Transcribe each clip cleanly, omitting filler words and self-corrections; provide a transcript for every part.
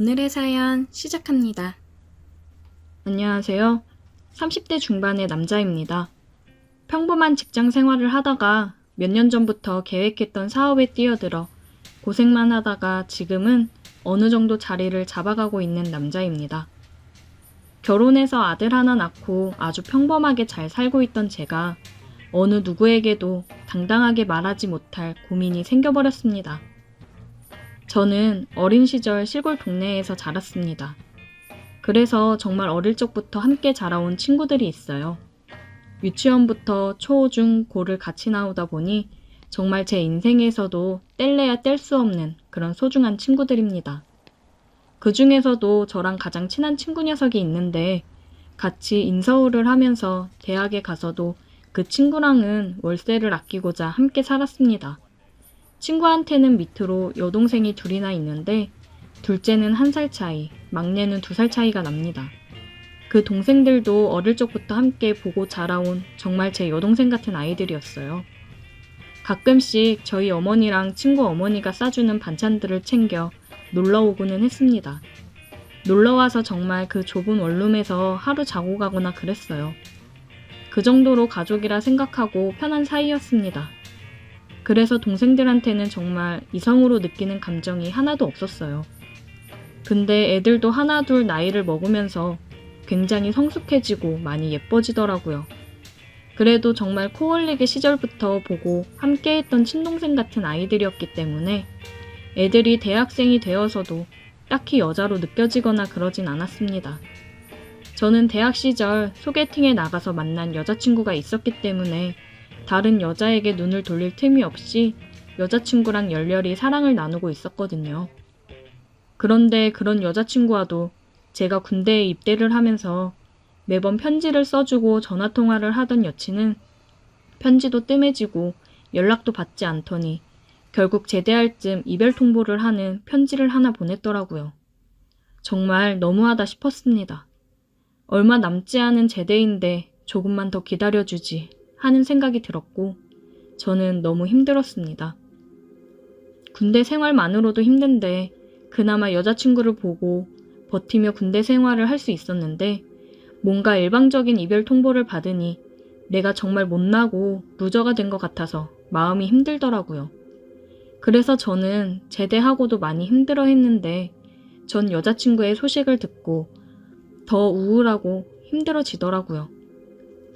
오늘의 사연 시작합니다. 안녕하세요. 30대 중반의 남자입니다. 평범한 직장 생활을 하다가 몇 년 전부터 계획했던 사업에 뛰어들어 고생만 하다가 지금은 어느 정도 자리를 잡아가고 있는 남자입니다. 결혼해서 아들 하나 낳고 아주 평범하게 잘 살고 있던 제가 어느 누구에게도 당당하게 말하지 못할 고민이 생겨버렸습니다. 저는 어린 시절 시골 동네에서 자랐습니다. 그래서 정말 어릴 적부터 함께 자라온 친구들이 있어요. 유치원부터 초, 중, 고를 같이 나오다 보니 정말 제 인생에서도 뗄래야 뗄 수 없는 그런 소중한 친구들입니다. 그 중에서도 저랑 가장 친한 친구 녀석이 있는데 같이 인서울을 하면서 대학에 가서도 그 친구랑은 월세를 아끼고자 함께 살았습니다. 친구한테는 밑으로 여동생이 둘이나 있는데 둘째는 1살 차이, 막내는 2살 차이가 납니다. 그 동생들도 어릴 적부터 함께 보고 자라온 정말 제 여동생 같은 아이들이었어요. 가끔씩 저희 어머니랑 친구 어머니가 싸주는 반찬들을 챙겨 놀러 오고는 했습니다. 놀러와서 정말 그 좁은 원룸에서 하루 자고 가거나 그랬어요. 그 정도로 가족이라 생각하고 편한 사이였습니다. 그래서 동생들한테는 정말 이성으로 느끼는 감정이 하나도 없었어요. 근데 애들도 하나 둘 나이를 먹으면서 굉장히 성숙해지고 많이 예뻐지더라고요. 그래도 정말 코올리기 시절부터 보고 함께했던 친동생 같은 아이들이었기 때문에 애들이 대학생이 되어서도 딱히 여자로 느껴지거나 그러진 않았습니다. 저는 대학 시절 소개팅에 나가서 만난 여자친구가 있었기 때문에 다른 여자에게 눈을 돌릴 틈이 없이 여자친구랑 열렬히 사랑을 나누고 있었거든요. 그런데 그런 여자친구와도 제가 군대에 입대를 하면서 매번 편지를 써주고 전화통화를 하던 여친은 편지도 뜸해지고 연락도 받지 않더니 결국 제대할 쯤 이별 통보를 하는 편지를 하나 보냈더라고요. 정말 너무하다 싶었습니다. 얼마 남지 않은 제대인데 조금만 더 기다려주지 하는 생각이 들었고 저는 너무 힘들었습니다. 군대 생활만으로도 힘든데 그나마 여자친구를 보고 버티며 군대 생활을 할 수 있었는데 뭔가 일방적인 이별 통보를 받으니 내가 정말 못나고 루저가 된 것 같아서 마음이 힘들더라고요. 그래서 저는 제대하고도 많이 힘들어 했는데 전 여자친구의 소식을 듣고 더 우울하고 힘들어지더라고요.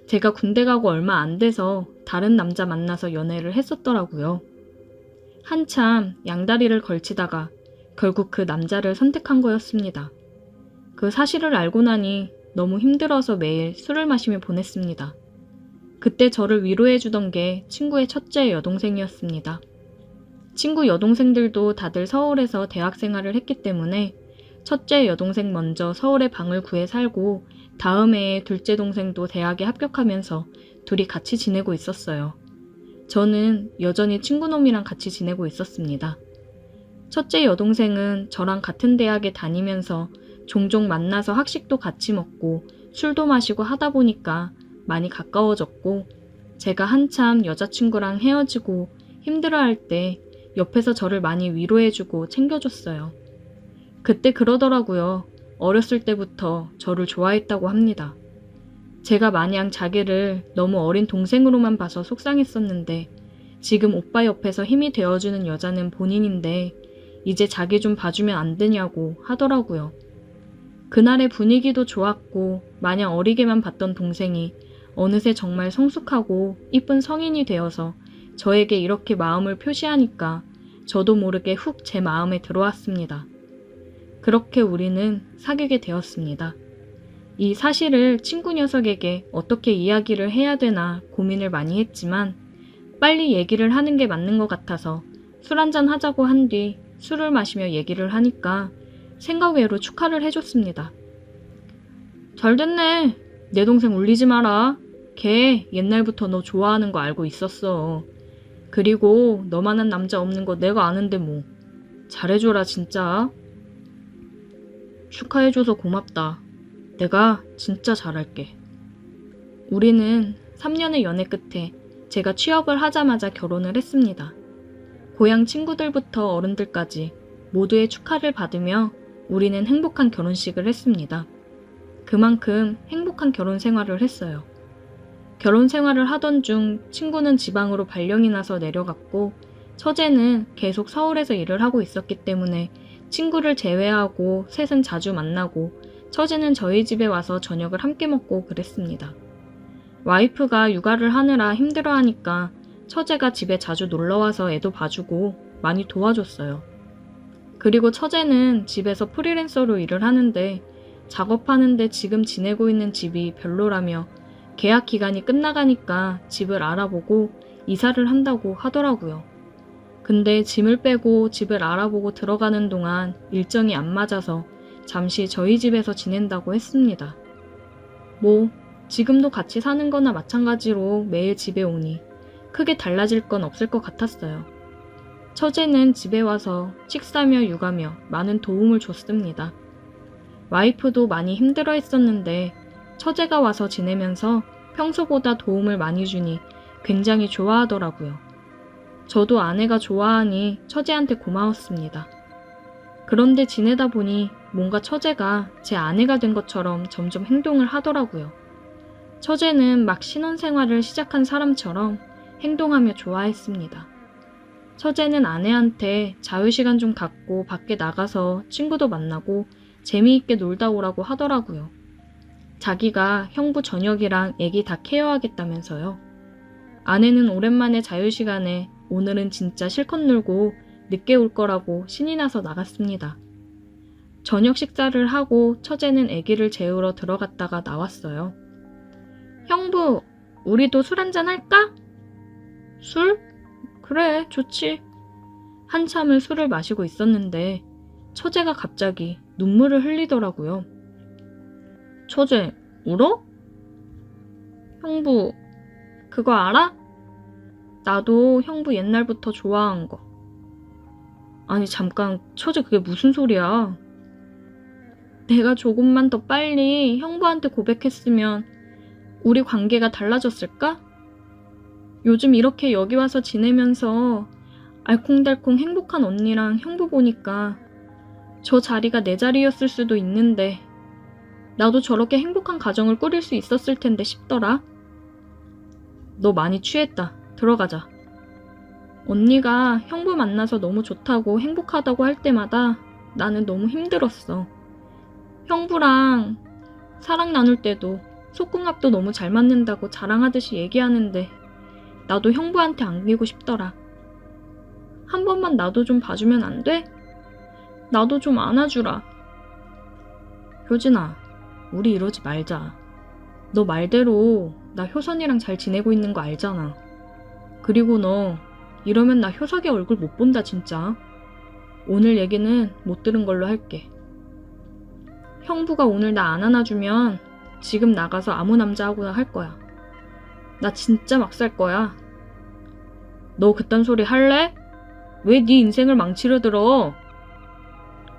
제가 군대 가고 얼마 안 돼서 다른 남자 만나서 연애를 했었더라고요. 한참 양다리를 걸치다가 결국 그 남자를 선택한 거였습니다. 그 사실을 알고 나니 너무 힘들어서 매일 술을 마시며 보냈습니다. 그때 저를 위로해주던 게 친구의 첫째 여동생이었습니다. 친구 여동생들도 다들 서울에서 대학 생활을 했기 때문에 첫째 여동생 먼저 서울에 방을 구해 살고 다음 해에 둘째 동생도 대학에 합격하면서 둘이 같이 지내고 있었어요. 저는 여전히 친구놈이랑 같이 지내고 있었습니다. 첫째 여동생은 저랑 같은 대학에 다니면서 종종 만나서 학식도 같이 먹고 술도 마시고 하다 보니까 많이 가까워졌고 제가 한참 여자친구랑 헤어지고 힘들어할 때 옆에서 저를 많이 위로해주고 챙겨줬어요. 그때 그러더라고요. 어렸을 때부터 저를 좋아했다고 합니다. 제가 마냥 자기를 너무 어린 동생으로만 봐서 속상했었는데 지금 오빠 옆에서 힘이 되어주는 여자는 본인인데 이제 자기 좀 봐주면 안 되냐고 하더라고요. 그날의 분위기도 좋았고 마냥 어리게만 봤던 동생이 어느새 정말 성숙하고 이쁜 성인이 되어서 저에게 이렇게 마음을 표시하니까 저도 모르게 훅 제 마음에 들어왔습니다. 그렇게 우리는 사귀게 되었습니다. 이 사실을 친구 녀석에게 어떻게 이야기를 해야 되나 고민을 많이 했지만 빨리 얘기를 하는 게 맞는 것 같아서 술 한잔 하자고 한 뒤 술을 마시며 얘기를 하니까 생각 외로 축하를 해줬습니다. 잘 됐네. 내 동생 울리지 마라. 걔 옛날부터 너 좋아하는 거 알고 있었어. 그리고 너만한 남자 없는 거 내가 아는데 뭐. 잘해줘라 진짜. 축하해줘서 고맙다. 내가 진짜 잘할게. 우리는 3년의 연애 끝에 제가 취업을 하자마자 결혼을 했습니다. 고향 친구들부터 어른들까지 모두의 축하를 받으며 우리는 행복한 결혼식을 했습니다. 그만큼 행복한 결혼 생활을 했어요. 결혼 생활을 하던 중 친구는 지방으로 발령이 나서 내려갔고 처제는 계속 서울에서 일을 하고 있었기 때문에 친구를 제외하고 셋은 자주 만나고 처제는 저희 집에 와서 저녁을 함께 먹고 그랬습니다. 와이프가 육아를 하느라 힘들어하니까 처제가 집에 자주 놀러와서 애도 봐주고 많이 도와줬어요. 그리고 처제는 집에서 프리랜서로 일을 하는데 작업하는데 지금 지내고 있는 집이 별로라며 계약 기간이 끝나가니까 집을 알아보고 이사를 한다고 하더라고요. 근데 짐을 빼고 집을 알아보고 들어가는 동안 일정이 안 맞아서 잠시 저희 집에서 지낸다고 했습니다. 뭐 지금도 같이 사는 거나 마찬가지로 매일 집에 오니 크게 달라질 건 없을 것 같았어요. 처제는 집에 와서 식사며 육아며 많은 도움을 줬습니다. 와이프도 많이 힘들어 했었는데 처제가 와서 지내면서 평소보다 도움을 많이 주니 굉장히 좋아하더라고요. 저도 아내가 좋아하니 처제한테 고마웠습니다. 그런데 지내다 보니 뭔가 처제가 제 아내가 된 것처럼 점점 행동을 하더라고요. 처제는 막 신혼생활을 시작한 사람처럼 행동하며 좋아했습니다. 처제는 아내한테 자유시간 좀 갖고 밖에 나가서 친구도 만나고 재미있게 놀다 오라고 하더라고요. 자기가 형부 저녁이랑 애기 다 케어하겠다면서요. 아내는 오랜만에 자유시간에 오늘은 진짜 실컷 놀고 늦게 올 거라고 신이 나서 나갔습니다. 저녁 식사를 하고 처제는 애기를 재우러 들어갔다가 나왔어요. 형부, 우리도 술 한잔 할까? 술? 그래, 좋지. 한참을 술을 마시고 있었는데 처제가 갑자기 눈물을 흘리더라고요. 처제, 울어? 형부, 그거 알아? 나도 형부 옛날부터 좋아한 거. 아니 잠깐, 처제 그게 무슨 소리야? 내가 조금만 더 빨리 형부한테 고백했으면 우리 관계가 달라졌을까? 요즘 이렇게 여기 와서 지내면서 알콩달콩 행복한 언니랑 형부 보니까 저 자리가 내 자리였을 수도 있는데 나도 저렇게 행복한 가정을 꾸릴 수 있었을 텐데 싶더라. 너 많이 취했다. 들어가자. 언니가 형부 만나서 너무 좋다고 행복하다고 할 때마다 나는 너무 힘들었어. 형부랑 사랑 나눌 때도 속궁합도 너무 잘 맞는다고 자랑하듯이 얘기하는데 나도 형부한테 안기고 싶더라. 한 번만 나도 좀 봐주면 안 돼? 나도 좀 안아주라. 효진아, 우리 이러지 말자. 너 말대로 나 효선이랑 잘 지내고 있는 거 알잖아. 그리고 너 이러면 나 효석이 얼굴 못 본다 진짜. 오늘 얘기는 못 들은 걸로 할게. 형부가 오늘 나 안 안아주면 지금 나가서 아무 남자하고나 할 거야. 나 진짜 막 살 거야. 너 그딴 소리 할래? 왜 네 인생을 망치려 들어?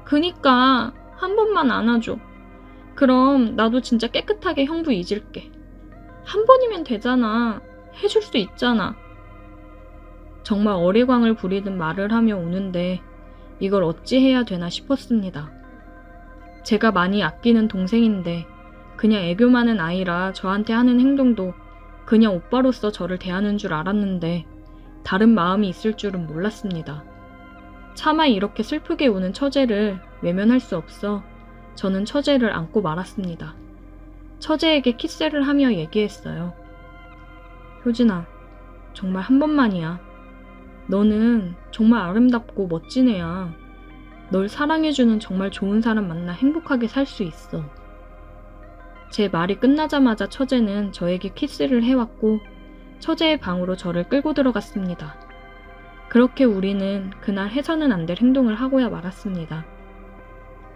그니까 한 번만 안아줘. 그럼 나도 진짜 깨끗하게 형부 잊을게. 한 번이면 되잖아. 해줄 수 있잖아. 정말 어리광을 부리듯 말을 하며 오는데 이걸 어찌 해야 되나 싶었습니다. 제가 많이 아끼는 동생인데 그냥 애교 많은 아이라 저한테 하는 행동도 그냥 오빠로서 저를 대하는 줄 알았는데 다른 마음이 있을 줄은 몰랐습니다. 차마 이렇게 슬프게 우는 처제를 외면할 수 없어 저는 처제를 안고 말았습니다. 처제에게 키스를 하며 얘기했어요. 효진아, 정말 한 번만이야. 너는 정말 아름답고 멋진 애야. 널 사랑해주는 정말 좋은 사람 만나 행복하게 살 수 있어. 제 말이 끝나자마자 처제는 저에게 키스를 해왔고 처제의 방으로 저를 끌고 들어갔습니다. 그렇게 우리는 그날 해서는 안 될 행동을 하고야 말았습니다.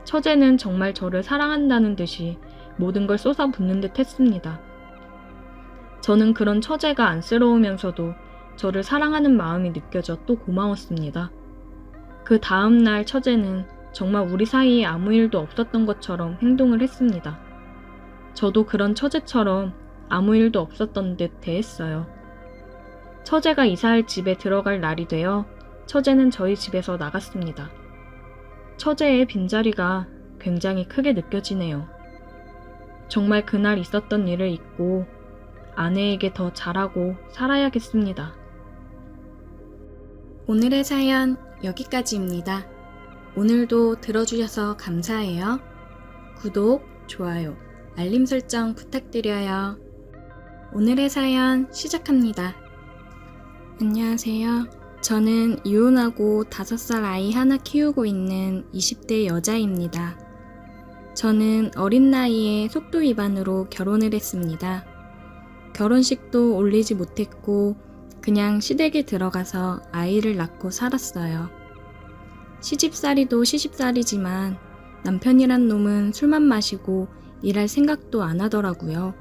처제는 정말 저를 사랑한다는 듯이 모든 걸 쏟아붓는 듯 했습니다. 저는 그런 처제가 안쓰러우면서도 저를 사랑하는 마음이 느껴져 또 고마웠습니다. 그 다음 날 처제는 정말 우리 사이에 아무 일도 없었던 것처럼 행동을 했습니다. 저도 그런 처제처럼 아무 일도 없었던 듯 대했어요. 처제가 이사할 집에 들어갈 날이 되어 처제는 저희 집에서 나갔습니다. 처제의 빈자리가 굉장히 크게 느껴지네요. 정말 그날 있었던 일을 잊고 아내에게 더 잘하고 살아야겠습니다. 오늘의 사연 여기까지입니다. 오늘도 들어주셔서 감사해요. 구독, 좋아요, 알림 설정 부탁드려요. 오늘의 사연 시작합니다. 안녕하세요. 저는 이혼하고 5살 아이 하나 키우고 있는 20대 여자입니다. 저는 어린 나이에 속도 위반으로 결혼을 했습니다. 결혼식도 올리지 못했고 그냥 시댁에 들어가서 아이를 낳고 살았어요. 시집살이도 시집살이지만 남편이란 놈은 술만 마시고 일할 생각도 안 하더라고요.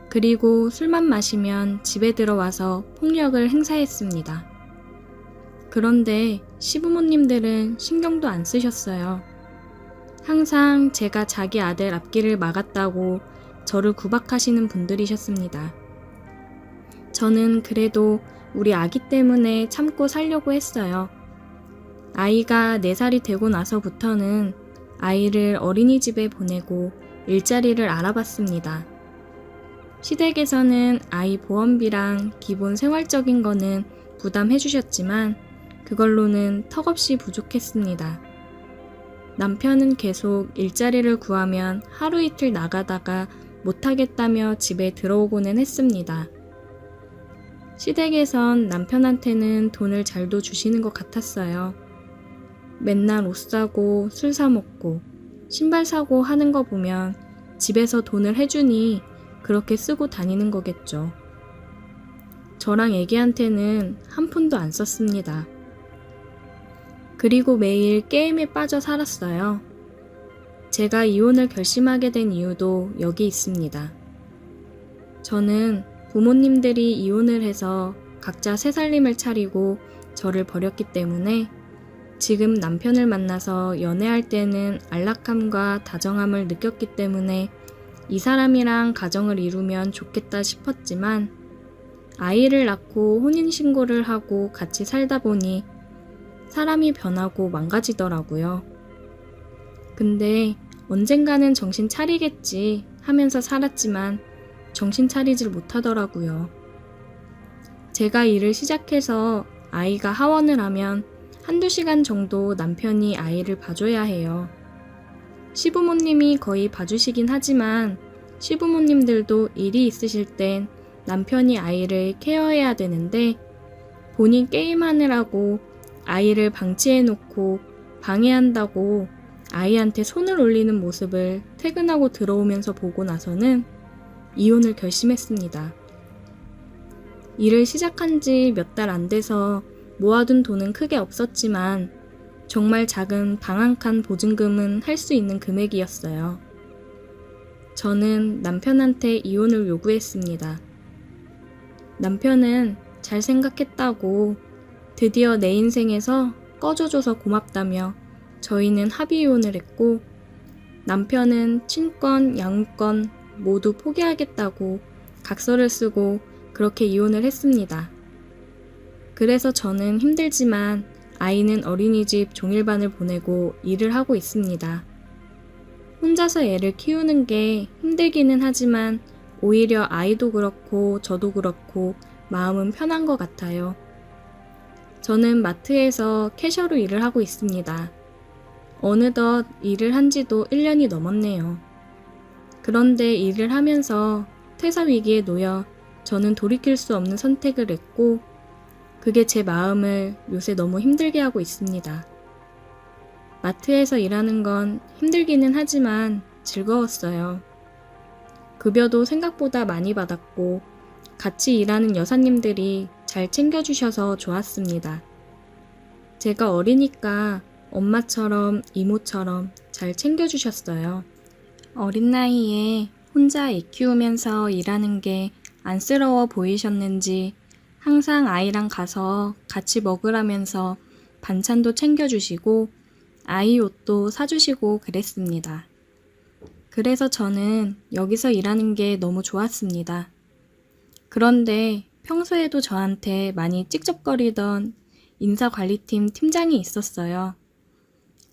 그리고 술만 마시면 집에 들어와서 폭력을 행사했습니다. 그런데 시부모님들은 신경도 안 쓰셨어요. 항상 제가 자기 아들 앞길을 막았다고 저를 구박하시는 분들이셨습니다. 저는 그래도 우리 아기 때문에 참고 살려고 했어요. 아이가 4살이 되고 나서부터는 아이를 어린이집에 보내고 일자리를 알아봤습니다. 시댁에서는 아이 보험비랑 기본 생활적인 거는 부담해 주셨지만 그걸로는 턱없이 부족했습니다. 남편은 계속 일자리를 구하면 하루 이틀 나가다가 못하겠다며 집에 들어오고는 했습니다. 시댁에선 남편한테는 돈을 잘도 주시는 것 같았어요. 맨날 옷 사고 술 사 먹고 신발 사고 하는 거 보면 집에서 돈을 해주니 그렇게 쓰고 다니는 거겠죠. 저랑 애기한테는 한 푼도 안 썼습니다. 그리고 매일 게임에 빠져 살았어요. 제가 이혼을 결심하게 된 이유도 여기 있습니다. 저는 부모님들이 이혼을 해서 각자 새 살림을 차리고 저를 버렸기 때문에 지금 남편을 만나서 연애할 때는 안락함과 다정함을 느꼈기 때문에 이 사람이랑 가정을 이루면 좋겠다 싶었지만 아이를 낳고 혼인신고를 하고 같이 살다 보니 사람이 변하고 망가지더라고요. 근데 언젠가는 정신 차리겠지 하면서 살았지만 정신 차리질 못하더라고요. 제가 일을 시작해서 아이가 하원을 하면 1~2시간 정도 남편이 아이를 봐줘야 해요. 시부모님이 거의 봐주시긴 하지만 시부모님들도 일이 있으실 땐 남편이 아이를 케어해야 되는데 본인 게임하느라고 아이를 방치해놓고 방해한다고 아이한테 손을 올리는 모습을 퇴근하고 들어오면서 보고 나서는 이혼을 결심했습니다. 일을 시작한 지 몇 달 안 돼서 모아둔 돈은 크게 없었지만 정말 작은 방 한 칸 보증금은 할 수 있는 금액이었어요. 저는 남편한테 이혼을 요구했습니다. 남편은 잘 생각했다고 드디어 내 인생에서 꺼져줘서 고맙다며 저희는 합의 이혼을 했고 남편은 친권, 양육권 모두 포기하겠다고 각서를 쓰고 그렇게 이혼을 했습니다. 그래서 저는 힘들지만 아이는 어린이집 종일반을 보내고 일을 하고 있습니다. 혼자서 애를 키우는 게 힘들기는 하지만 오히려 아이도 그렇고 저도 그렇고 마음은 편한 것 같아요. 저는 마트에서 캐셔로 일을 하고 있습니다. 어느덧 일을 한 지도 1년이 넘었네요. 그런데 일을 하면서 퇴사 위기에 놓여 저는 돌이킬 수 없는 선택을 했고 그게 제 마음을 요새 너무 힘들게 하고 있습니다. 마트에서 일하는 건 힘들기는 하지만 즐거웠어요. 급여도 생각보다 많이 받았고 같이 일하는 여사님들이 잘 챙겨주셔서 좋았습니다. 제가 어리니까 엄마처럼 이모처럼 잘 챙겨주셨어요. 어린 나이에 혼자 애 키우면서 일하는 게 안쓰러워 보이셨는지 항상 아이랑 가서 같이 먹으라면서 반찬도 챙겨주시고 아이 옷도 사주시고 그랬습니다. 그래서 저는 여기서 일하는 게 너무 좋았습니다. 그런데 평소에도 저한테 많이 찝쩍거리던 인사관리팀 팀장이 있었어요.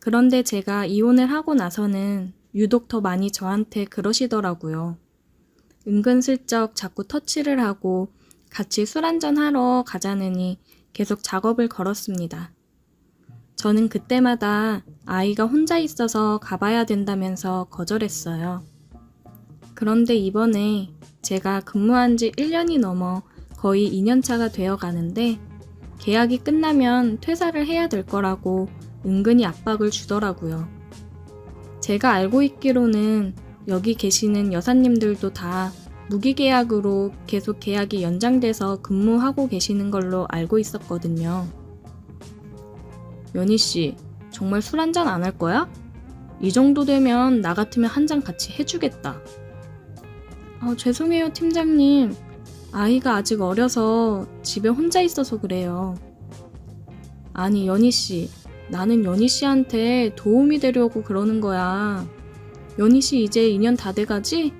그런데 제가 이혼을 하고 나서는 유독 더 많이 저한테 그러시더라고요. 은근슬쩍 자꾸 터치를 하고 같이 술 한잔 하러 가자느니 계속 작업을 걸었습니다. 저는 그때마다 아이가 혼자 있어서 가봐야 된다면서 거절했어요. 그런데 이번에 제가 근무한 지 1년이 넘어 거의 2년차가 되어 가는데 계약이 끝나면 퇴사를 해야 될 거라고 은근히 압박을 주더라고요. 제가 알고 있기로는 여기 계시는 여사님들도 다 무기계약으로 계속 계약이 연장돼서 근무하고 계시는 걸로 알고 있었거든요. 연희씨, 정말 술 한잔 안 할 거야? 이 정도 되면 나 같으면 한 잔 같이 해주겠다. 죄송해요, 팀장님. 아이가 아직 어려서 집에 혼자 있어서 그래요. 아니, 연희씨, 나는 연희씨한테 도움이 되려고 그러는 거야. 연희씨 이제 2년 다 돼가지?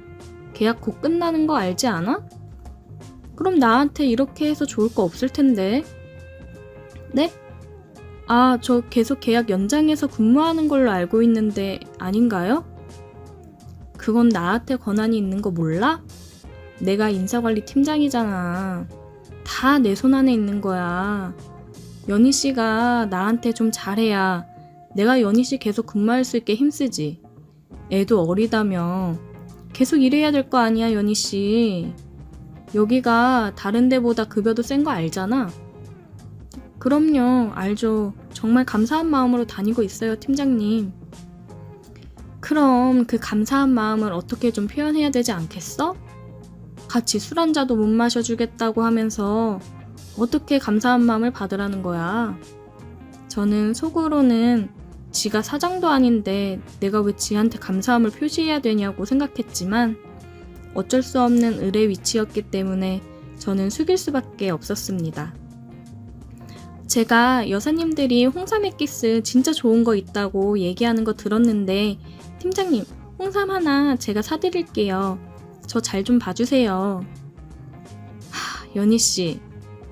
계약 곧 끝나는 거 알지 않아? 그럼 나한테 이렇게 해서 좋을 거 없을 텐데. 네? 저 계속 계약 연장해서 근무하는 걸로 알고 있는데 아닌가요? 그건 나한테 권한이 있는 거 몰라? 내가 인사관리 팀장이잖아. 다 내 손 안에 있는 거야. 연희 씨가 나한테 좀 잘해야 내가 연희 씨 계속 근무할 수 있게 힘쓰지. 애도 어리다며. 계속 일해야 될 거 아니야, 연희 씨. 여기가 다른 데보다 급여도 센 거 알잖아. 그럼요, 알죠. 정말 감사한 마음으로 다니고 있어요, 팀장님. 그럼 그 감사한 마음을 어떻게 좀 표현해야 되지 않겠어? 같이 술 한 잔도 못 마셔주겠다고 하면서 어떻게 감사한 마음을 받으라는 거야? 저는 속으로는 지가 사장도 아닌데 내가 왜 지한테 감사함을 표시해야 되냐고 생각했지만 어쩔 수 없는 을의 위치였기 때문에 저는 숙일 수밖에 없었습니다. 제가 여사님들이 홍삼 액기스 진짜 좋은 거 있다고 얘기하는 거 들었는데 팀장님, 홍삼 하나 제가 사드릴게요. 저 잘 좀 봐주세요. 연희씨,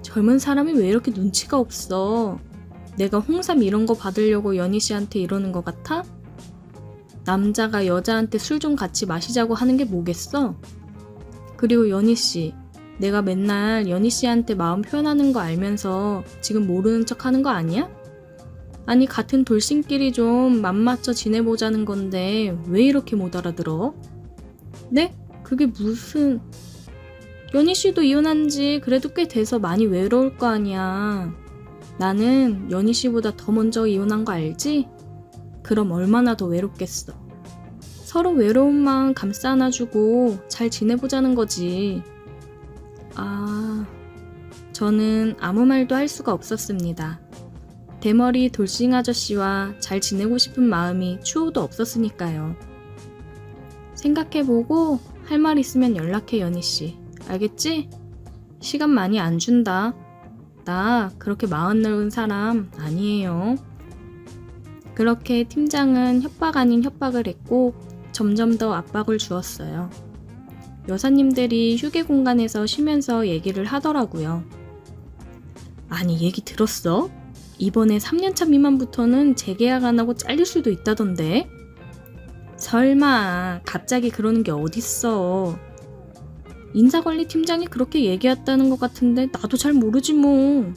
젊은 사람이 왜 이렇게 눈치가 없어? 내가 홍삼 이런 거 받으려고 연희씨한테 이러는 거 같아? 남자가 여자한테 술 좀 같이 마시자고 하는 게 뭐겠어? 그리고 연희씨, 내가 맨날 연희씨한테 마음 표현하는 거 알면서 지금 모르는 척 하는 거 아니야? 아니, 같은 돌싱끼리 좀 맘맞춰 지내보자는 건데 왜 이렇게 못 알아들어? 네? 그게 무슨... 연희씨도 이혼한 지 그래도 꽤 돼서 많이 외로울 거 아니야. 나는 연희씨보다 더 먼저 이혼한 거 알지? 그럼 얼마나 더 외롭겠어. 서로 외로운 마음 감싸 안아주고 잘 지내보자는 거지. 저는 아무 말도 할 수가 없었습니다. 대머리 돌싱 아저씨와 잘 지내고 싶은 마음이 추호도 없었으니까요. 생각해보고 할 말 있으면 연락해, 연희씨. 알겠지? 시간 많이 안 준다. 나 그렇게 마음 넓은 사람 아니에요. 그렇게 팀장은 협박 아닌 협박을 했고 점점 더 압박을 주었어요. 여사님들이 휴게 공간에서 쉬면서 얘기를 하더라고요. 아니, 얘기 들었어? 이번에 3년차 미만부터는 재계약 안 하고 잘릴 수도 있다던데? 설마 갑자기 그러는 게 어딨어. 인사관리 팀장이 그렇게 얘기했다는 것 같은데 나도 잘 모르지 뭐.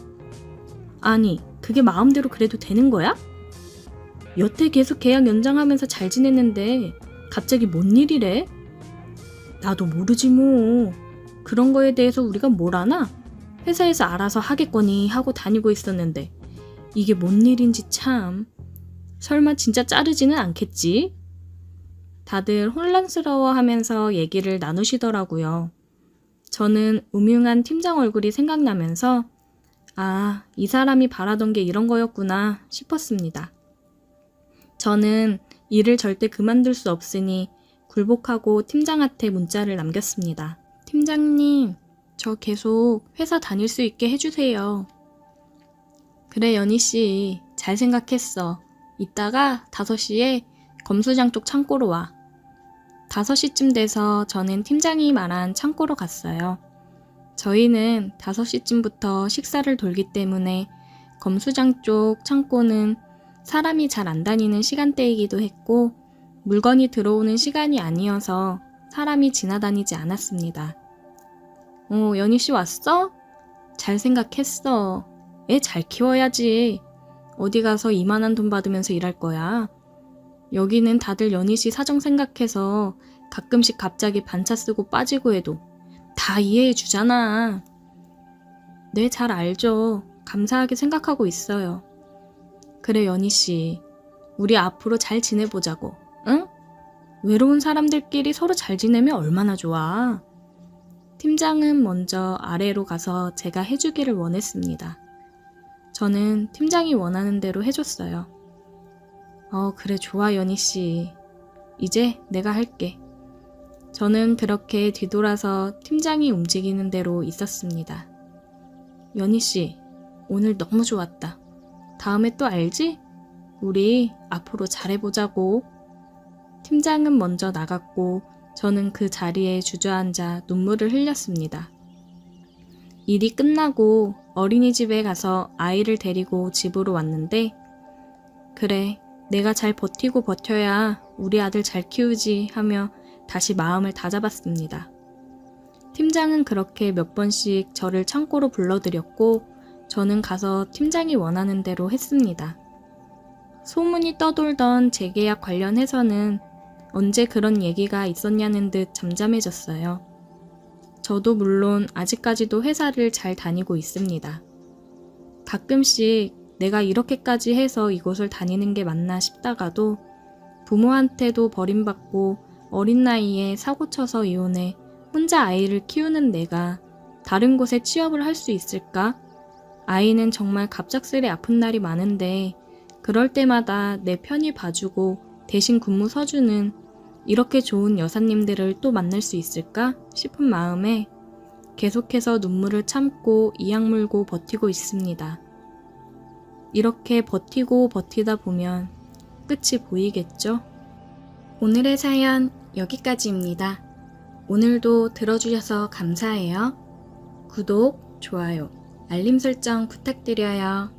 아니, 그게 마음대로 그래도 되는 거야? 여태 계속 계약 연장하면서 잘 지냈는데 갑자기 뭔 일이래? 나도 모르지 뭐. 그런 거에 대해서 우리가 뭘 아나? 회사에서 알아서 하겠거니 하고 다니고 있었는데 이게 뭔 일인지 참. 설마 진짜 자르지는 않겠지? 다들 혼란스러워하면서 얘기를 나누시더라고요. 저는 음흉한 팀장 얼굴이 생각나면서 이 사람이 바라던 게 이런 거였구나 싶었습니다. 저는 일을 절대 그만둘 수 없으니 굴복하고 팀장한테 문자를 남겼습니다. 팀장님, 저 계속 회사 다닐 수 있게 해주세요. 그래, 연희씨, 잘 생각했어. 이따가 5시에 검수장 쪽 창고로 와. 5시쯤 돼서 저는 팀장이 말한 창고로 갔어요. 저희는 5시쯤부터 식사를 돌기 때문에 검수장 쪽 창고는 사람이 잘 안 다니는 시간대이기도 했고 물건이 들어오는 시간이 아니어서 사람이 지나다니지 않았습니다. 연희 씨 왔어? 잘 생각했어. 애 잘 키워야지. 어디 가서 이만한 돈 받으면서 일할 거야. 여기는 다들 연희 씨 사정 생각해서 가끔씩 갑자기 반차 쓰고 빠지고 해도 다 이해해 주잖아. 네, 잘 알죠. 감사하게 생각하고 있어요. 그래, 연희 씨. 우리 앞으로 잘 지내보자고. 응? 외로운 사람들끼리 서로 잘 지내면 얼마나 좋아. 팀장은 먼저 아래로 가서 제가 해주기를 원했습니다. 저는 팀장이 원하는 대로 해줬어요. 그래, 좋아, 연희 씨. 이제 내가 할게. 저는 그렇게 뒤돌아서 팀장이 움직이는 대로 있었습니다. 연희 씨, 오늘 너무 좋았다. 다음에 또 알지? 우리 앞으로 잘해보자고. 팀장은 먼저 나갔고 저는 그 자리에 주저앉아 눈물을 흘렸습니다. 일이 끝나고 어린이집에 가서 아이를 데리고 집으로 왔는데 그래, 내가 잘 버티고 버텨야 우리 아들 잘 키우지 하며 다시 마음을 다잡았습니다. 팀장은 그렇게 몇 번씩 저를 창고로 불러들였고 저는 가서 팀장이 원하는 대로 했습니다. 소문이 떠돌던 재계약 관련해서는 언제 그런 얘기가 있었냐는 듯 잠잠해졌어요. 저도 물론 아직까지도 회사를 잘 다니고 있습니다. 가끔씩 내가 이렇게까지 해서 이곳을 다니는 게 맞나 싶다가도 부모한테도 버림받고 어린 나이에 사고쳐서 이혼해 혼자 아이를 키우는 내가 다른 곳에 취업을 할 수 있을까? 아이는 정말 갑작스레 아픈 날이 많은데 그럴 때마다 내 편히 봐주고 대신 근무 서주는 이렇게 좋은 여사님들을 또 만날 수 있을까 싶은 마음에 계속해서 눈물을 참고 이악 물고 버티고 있습니다. 이렇게 버티고 버티다 보면 끝이 보이겠죠? 오늘의 사연 여기까지입니다. 오늘도 들어주셔서 감사해요. 구독, 좋아요, 알림 설정 부탁드려요.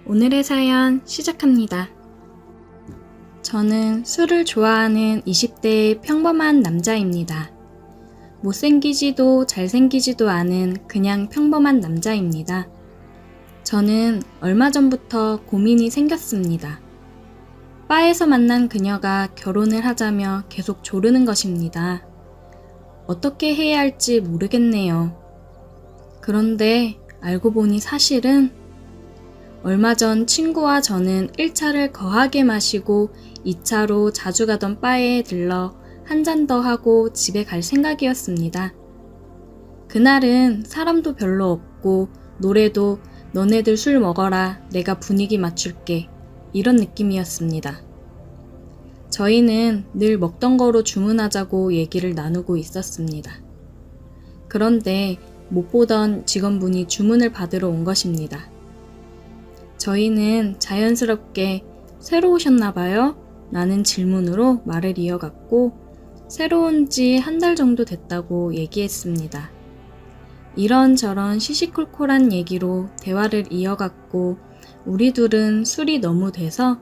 오늘의 사연 시작합니다. 저는 술을 좋아하는 20대의 평범한 남자입니다. 못생기지도 잘생기지도 않은 그냥 평범한 남자입니다. 저는 얼마 전부터 고민이 생겼습니다. 바에서 만난 그녀가 결혼을 하자며 계속 조르는 것입니다. 어떻게 해야 할지 모르겠네요. 그런데 알고 보니 사실은 얼마 전 친구와 저는 1차를 거하게 마시고 2차로 자주 가던 바에 들러 한 잔 더 하고 집에 갈 생각이었습니다. 그날은 사람도 별로 없고 노래도 너네들 술 먹어라, 내가 분위기 맞출게, 이런 느낌이었습니다. 저희는 늘 먹던 거로 주문하자고 얘기를 나누고 있었습니다. 그런데 못 보던 직원분이 주문을 받으러 온 것입니다. 저희는 자연스럽게 새로 오셨나 봐요? 라는 질문으로 말을 이어갔고 새로 온 지 한 달 정도 됐다고 얘기했습니다. 이런저런 시시콜콜한 얘기로 대화를 이어갔고 우리 둘은 술이 너무 돼서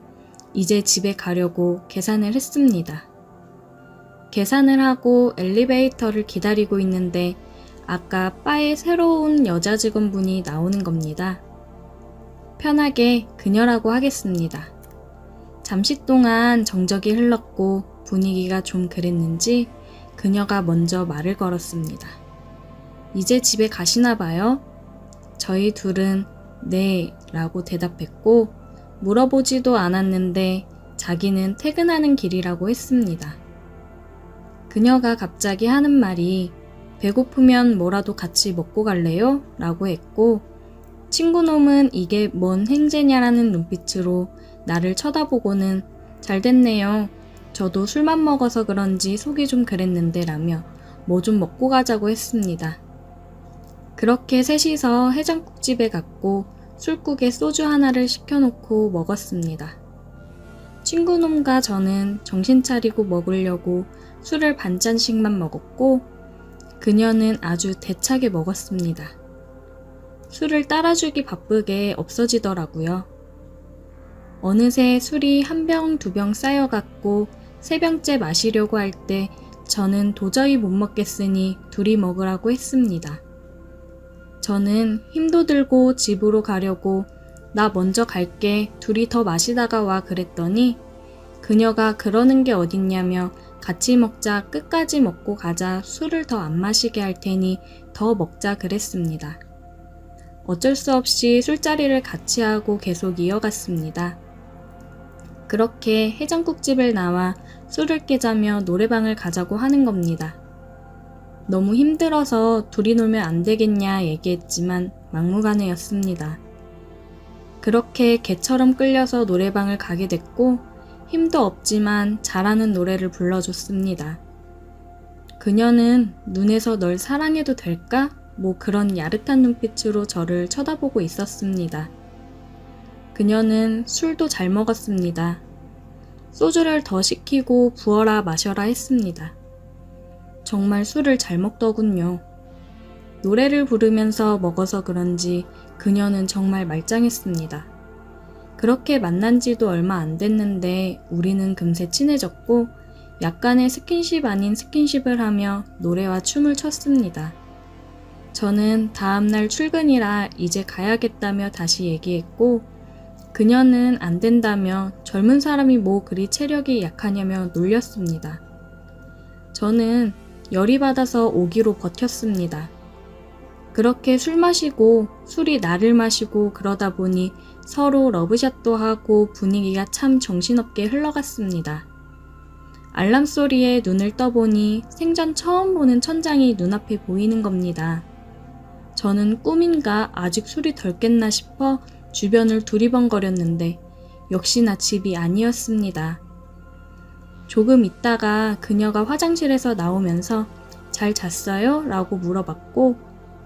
이제 집에 가려고 계산을 했습니다. 계산을 하고 엘리베이터를 기다리고 있는데 아까 바에 새로운 여자 직원분이 나오는 겁니다. 편하게 그녀라고 하겠습니다. 잠시 동안 정적이 흘렀고 분위기가 좀 그랬는지 그녀가 먼저 말을 걸었습니다. 이제 집에 가시나 봐요? 저희 둘은 네 라고 대답했고 물어보지도 않았는데 자기는 퇴근하는 길이라고 했습니다. 그녀가 갑자기 하는 말이 배고프면 뭐라도 같이 먹고 갈래요? 라고 했고 친구놈은 이게 뭔 행제냐라는 눈빛으로 나를 쳐다보고는 잘 됐네요. 저도 술만 먹어서 그런지 속이 좀 그랬는데 라며 뭐 좀 먹고 가자고 했습니다. 그렇게 셋이서 해장국집에 갔고 술국에 소주 하나를 시켜놓고 먹었습니다. 친구놈과 저는 정신 차리고 먹으려고 술을 반잔씩만 먹었고 그녀는 아주 대차게 먹었습니다. 술을 따라주기 바쁘게 없어지더라고요. 어느새 술이 한 병, 두 병 쌓여갔고 세 병째 마시려고 할 때 저는 도저히 못 먹겠으니 둘이 먹으라고 했습니다. 저는 힘도 들고 집으로 가려고 나 먼저 갈게 둘이 더 마시다가 와 그랬더니 그녀가 그러는 게 어딨냐며 같이 먹자 끝까지 먹고 가자 술을 더 안 마시게 할 테니 더 먹자 그랬습니다. 어쩔 수 없이 술자리를 같이 하고 계속 이어갔습니다. 그렇게 해장국집을 나와 술을 깨자며 노래방을 가자고 하는 겁니다. 너무 힘들어서 둘이 놀면 안 되겠냐 얘기했지만 막무가내였습니다. 그렇게 개처럼 끌려서 노래방을 가게 됐고 힘도 없지만 잘하는 노래를 불러줬습니다. 그녀는 눈에서 널 사랑해도 될까? 뭐 그런 야릇한 눈빛으로 저를 쳐다보고 있었습니다. 그녀는 술도 잘 먹었습니다. 소주를 더 시키고 부어라 마셔라 했습니다. 정말 술을 잘 먹더군요. 노래를 부르면서 먹어서 그런지 그녀는 정말 말짱했습니다. 그렇게 만난 지도 얼마 안 됐는데 우리는 금세 친해졌고 약간의 스킨십 아닌 스킨십을 하며 노래와 춤을 췄습니다. 저는 다음날 출근이라 이제 가야겠다며 다시 얘기했고 그녀는 안 된다며 젊은 사람이 뭐 그리 체력이 약하냐며 놀렸습니다. 저는 열이 받아서 오기로 버텼습니다. 그렇게 술 마시고 술이 나를 마시고 그러다 보니 서로 러브샷도 하고 분위기가 참 정신없게 흘러갔습니다. 알람 소리에 눈을 떠보니 생전 처음 보는 천장이 눈앞에 보이는 겁니다. 저는 꿈인가 아직 술이 덜 깼나 싶어 주변을 두리번거렸는데 역시나 집이 아니었습니다. 조금 있다가 그녀가 화장실에서 나오면서 잘 잤어요? 라고 물어봤고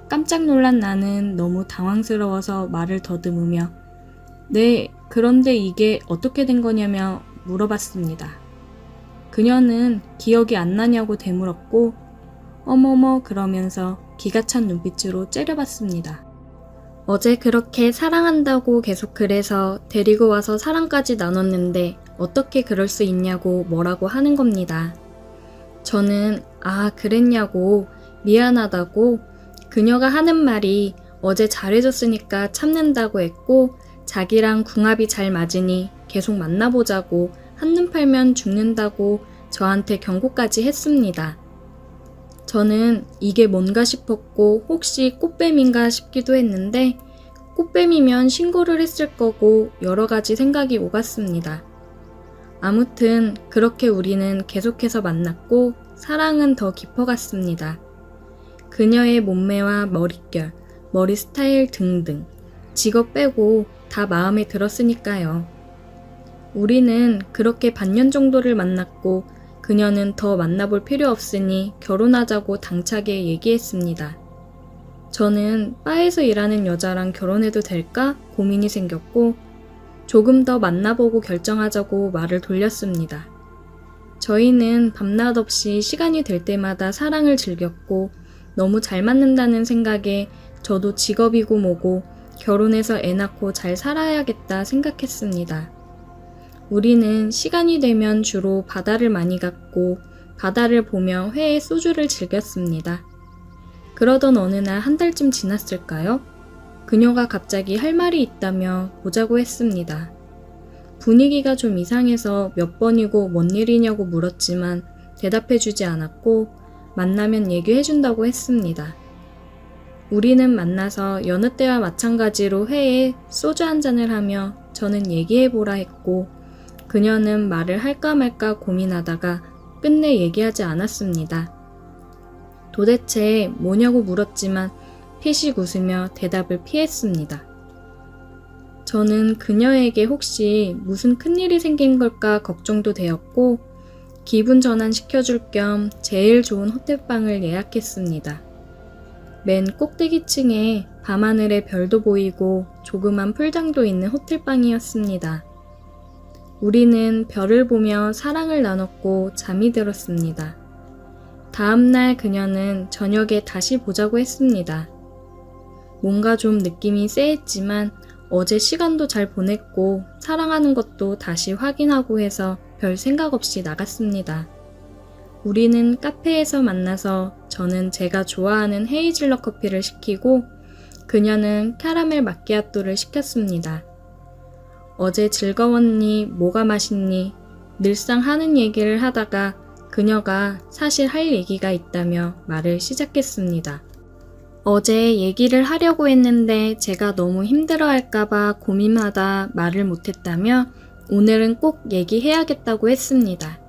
깜짝 놀란 나는 너무 당황스러워서 말을 더듬으며 네, 그런데 이게 어떻게 된 거냐며 물어봤습니다. 그녀는 기억이 안 나냐고 되물었고 어머머 그러면서 기가 찬 눈빛으로 째려봤습니다. 어제 그렇게 사랑한다고 계속 그래서 데리고 와서 사랑까지 나눴는데 어떻게 그럴 수 있냐고 뭐라고 하는 겁니다. 저는 아 그랬냐고 미안하다고 그녀가 하는 말이 어제 잘해줬으니까 참는다고 했고 자기랑 궁합이 잘 맞으니 계속 만나보자고 한눈 팔면 죽는다고 저한테 경고까지 했습니다. 저는 이게 뭔가 싶었고 혹시 꽃뱀인가 싶기도 했는데 꽃뱀이면 신고를 했을 거고 여러 가지 생각이 오갔습니다. 아무튼 그렇게 우리는 계속해서 만났고 사랑은 더 깊어갔습니다. 그녀의 몸매와 머릿결, 머리 스타일 등등 직업 빼고 다 마음에 들었으니까요. 우리는 그렇게 반년 정도를 만났고 그녀는 더 만나볼 필요 없으니 결혼하자고 당차게 얘기했습니다. 저는 바에서 일하는 여자랑 결혼해도 될까 고민이 생겼고 조금 더 만나보고 결정하자고 말을 돌렸습니다. 저희는 밤낮 없이 시간이 될 때마다 사랑을 즐겼고 너무 잘 맞는다는 생각에 저도 직업이고 뭐고 결혼해서 애 낳고 잘 살아야겠다 생각했습니다. 우리는 시간이 되면 주로 바다를 많이 갔고 바다를 보며 회에 소주를 즐겼습니다. 그러던 어느 날 한 달쯤 지났을까요? 그녀가 갑자기 할 말이 있다며 보자고 했습니다. 분위기가 좀 이상해서 몇 번이고 뭔 일이냐고 물었지만 대답해주지 않았고 만나면 얘기해준다고 했습니다. 우리는 만나서 여느 때와 마찬가지로 회에 소주 한 잔을 하며 저는 얘기해보라 했고 그녀는 말을 할까 말까 고민하다가 끝내 얘기하지 않았습니다. 도대체 뭐냐고 물었지만 피식 웃으며 대답을 피했습니다. 저는 그녀에게 혹시 무슨 큰일이 생긴 걸까 걱정도 되었고 기분 전환 시켜줄 겸 제일 좋은 호텔방을 예약했습니다. 맨 꼭대기층에 밤하늘에 별도 보이고 조그만 풀장도 있는 호텔방이었습니다. 우리는 별을 보며 사랑을 나눴고 잠이 들었습니다. 다음날 그녀는 저녁에 다시 보자고 했습니다. 뭔가 좀 느낌이 쎄했지만 어제 시간도 잘 보냈고 사랑하는 것도 다시 확인하고 해서 별 생각 없이 나갔습니다. 우리는 카페에서 만나서 저는 제가 좋아하는 헤이즐넛 커피를 시키고 그녀는 캐러멜 마키아토를 시켰습니다. 어제 즐거웠니? 뭐가 맛있니? 늘상 하는 얘기를 하다가 그녀가 사실 할 얘기가 있다며 말을 시작했습니다. 어제 얘기를 하려고 했는데 제가 너무 힘들어할까봐 고민하다 말을 못했다며 오늘은 꼭 얘기해야겠다고 했습니다.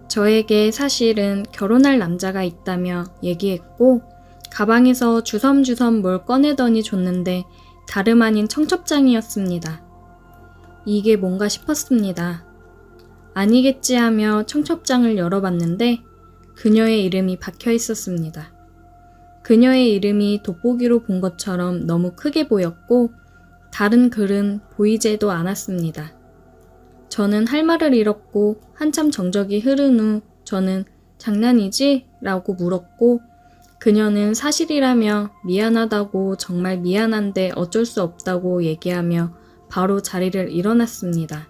저에게 사실은 결혼할 남자가 있다며 얘기했고 가방에서 주섬주섬 뭘 꺼내더니 줬는데 다름 아닌 청첩장이었습니다. 이게 뭔가 싶었습니다. 아니겠지 하며 청첩장을 열어봤는데 그녀의 이름이 박혀 있었습니다. 그녀의 이름이 돋보기로 본 것처럼 너무 크게 보였고 다른 글은 보이지도 않았습니다. 저는 할 말을 잃었고 한참 정적이 흐른 후 저는 장난이지? 라고 물었고 그녀는 사실이라며 미안하다고 정말 미안한데 어쩔 수 없다고 얘기하며 바로 자리를 일어났습니다.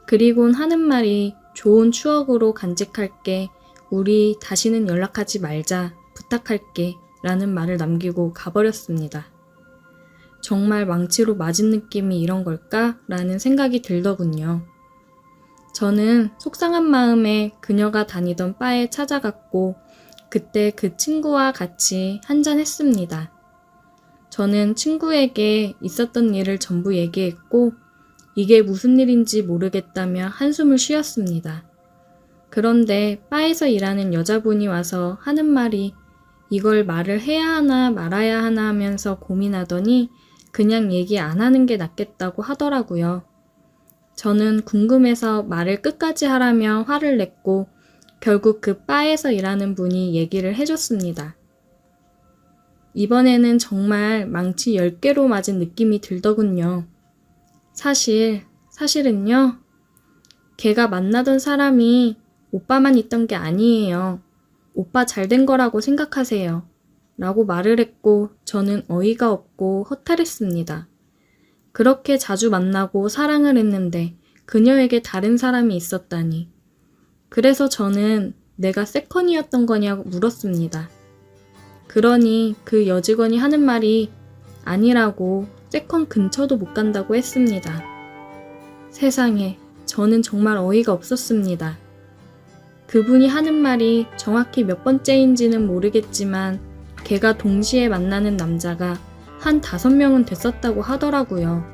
그리곤 하는 말이 좋은 추억으로 간직할게. 우리 다시는 연락하지 말자. 부탁할게. 라는 말을 남기고 가버렸습니다. 정말 망치로 맞은 느낌이 이런 걸까? 라는 생각이 들더군요. 저는 속상한 마음에 그녀가 다니던 바에 찾아갔고 그때 그 친구와 같이 한잔했습니다. 저는 친구에게 있었던 일을 전부 얘기했고 이게 무슨 일인지 모르겠다며 한숨을 쉬었습니다. 그런데 바에서 일하는 여자분이 와서 하는 말이 이걸 말을 해야 하나 말아야 하나 하면서 고민하더니 그냥 얘기 안 하는 게 낫겠다고 하더라고요. 저는 궁금해서 말을 끝까지 하라며 화를 냈고 결국 그 바에서 일하는 분이 얘기를 해줬습니다. 이번에는 정말 망치 10개로 맞은 느낌이 들더군요. 사실은요, 걔가 만나던 사람이 오빠만 있던 게 아니에요. 오빠 잘된 거라고 생각하세요. 라고 말을 했고 저는 어이가 없고 허탈했습니다. 그렇게 자주 만나고 사랑을 했는데 그녀에게 다른 사람이 있었다니. 그래서 저는 내가 세컨이었던 거냐고 물었습니다. 그러니 그 여직원이 하는 말이 아니라고 세컨 근처도 못 간다고 했습니다. 세상에, 저는 정말 어이가 없었습니다. 그분이 하는 말이 정확히 몇 번째인지는 모르겠지만 걔가 동시에 만나는 남자가 한 5명은 됐었다고 하더라고요.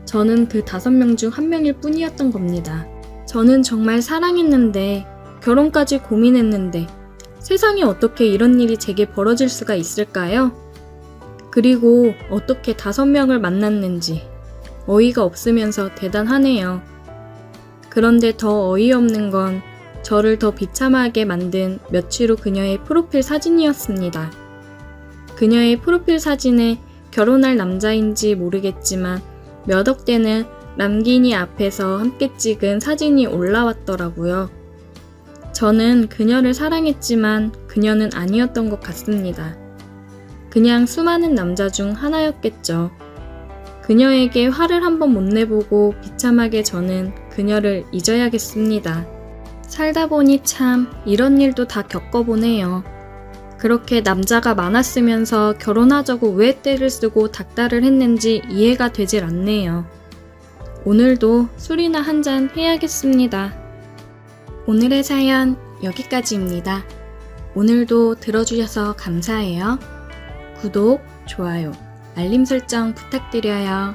저는 그 5명 중 1명일 뿐이었던 겁니다. 저는 정말 사랑했는데 결혼까지 고민했는데 세상에 어떻게 이런 일이 제게 벌어질 수가 있을까요? 그리고 어떻게 5명을 만났는지 어이가 없으면서 대단하네요. 그런데 더 어이없는 건 저를 더 비참하게 만든 며칠 후 그녀의 프로필 사진이었습니다. 그녀의 프로필 사진에 결혼할 남자인지 모르겠지만 몇 억대는 람기니 앞에서 함께 찍은 사진이 올라왔더라고요. 저는 그녀를 사랑했지만 그녀는 아니었던 것 같습니다. 그냥 수많은 남자 중 하나였겠죠. 그녀에게 화를 한번 못 내보고 비참하게 저는 그녀를 잊어야겠습니다. 살다 보니 참 이런 일도 다 겪어보네요. 그렇게 남자가 많았으면서 결혼하자고 왜 떼를 쓰고 닥달을 했는지 이해가 되질 않네요. 오늘도 술이나 한잔 해야겠습니다. 오늘의 사연 여기까지입니다. 오늘도 들어주셔서 감사해요. 구독, 좋아요, 알림 설정 부탁드려요.